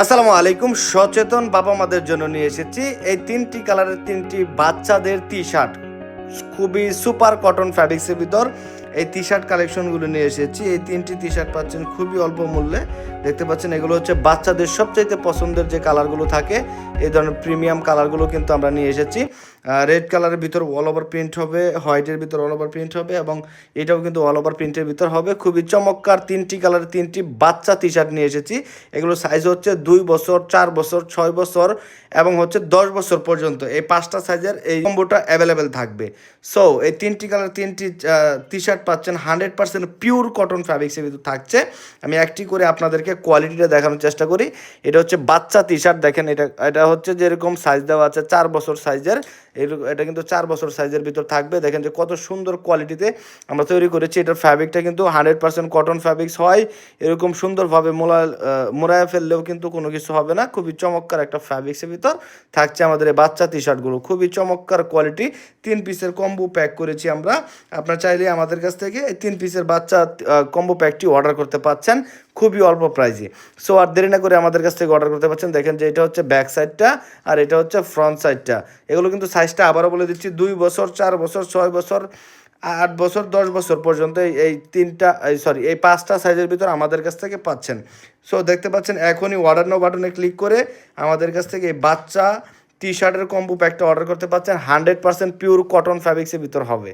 আসসালামু আলাইকুম। সচেতন বাবা মাদের জন্য নিয়ে এসেছি এই ৩টি কালারের ৩টি বাচ্চাদের টি-শার্ট। খুবই সুপার কটন ফ্যাব্রিক্সের ভিতর এই টি-শার্ট কালেকশনগুলো নিয়ে এসেছি। এই ৩টি টি-শার্ট পাচ্ছেন খুবই অল্প মূল্যে। দেখতে পাচ্ছেন এগুলো হচ্ছে বাচ্চাদের সবচাইতে পছন্দের যে কালারগুলো থাকে, এই ধরনের প্রিমিয়াম কালারগুলো কিন্তু আমরা নিয়ে এসেছি। রেড কালারের ভিতর অল ওভার প্রিন্ট হবে, হোয়াইটের ভিতর অল ওভার প্রিন্ট হবে এবং এটাও কিন্তু অল ওভার প্রিন্টের ভিতর হবে। খুবই চমৎকার ৩টি কালারের 3টি বাচ্চা টি-শার্ট নিয়ে এসেছি। এগুলো সাইজ হচ্ছে 2 বছর, 4 বছর, 6 বছর এবং হচ্ছে 10 বছর পর্যন্ত। এই 5টা সাইজের এই কম্বোটা অ্যাভেলেবেল থাকবে। সো এই 3টি কালার 3টি টি-শার্ট পাচ্ছেন 100% পিওর কটন ফ্যাব্রিক্সের ভিতর থাকছে। আমি একটি করে আপনাদেরকে কোয়ালিটিটা দেখানোর চেষ্টা করি। এটা হচ্ছে বাচ্চা টি-শার্ট। দেখেন এটা হচ্ছে যেরকম সাইজ দেওয়া আছে 4 বছর সাইজের। এটা কিন্তু 4 বছর সাইজের ভিতর থাকবে। দেখেন যে কত সুন্দর কোয়ালিটিতে আমরা তৈরি করেছি। এটার ফ্যাব্রিকটা কিন্তু 100% কটন ফ্যাব্রিক্স হয়। এরকম সুন্দরভাবে মোড়ায় ফেললেও কিন্তু কোনো কিছু হবে না। খুবই চমৎকার একটা ফ্যাব্রিক্সের ভিতর থাকছে আমাদের এই বাচ্চা টি-শার্টগুলো। খুবই চমৎকার কোয়ালিটি। 3 পিসের কম্বো প্যাক করেছি আমরা। আপনারা চাইলে আমাদের কাছ থেকে এই 3 পিসের বাচ্চা কম্বো প্যাকটি অর্ডার করতে পারছেন খুবই অল্প প্রাইসে। সো আর দেরি না করে আমাদের কাছ থেকে অর্ডার করতে পারছেন। দেখেন যে এটা হচ্ছে ব্যাক সাইডটা আর এটা হচ্ছে ফ্রন্ট সাইডটা। এগুলো কিন্তু সাইজটা আবারও বলে দিচ্ছি 2 বছর, 4 বছর, 6 বছর, 8 বছর, 10 বছর পর্যন্ত এই 5টা সাইজের ভিতর আমাদের কাছ থেকে পাচ্ছেন। সো দেখতে পাচ্ছেন এখনই অর্ডার নাও বাটনে ক্লিক করে আমাদের কাছ থেকে এই বাচ্চা টি-শার্টের কম্বো প্যাকটা অর্ডার করতে পারছেন। 100% পিওর কটন ফ্যাব্রিক্সের ভিতর হবে।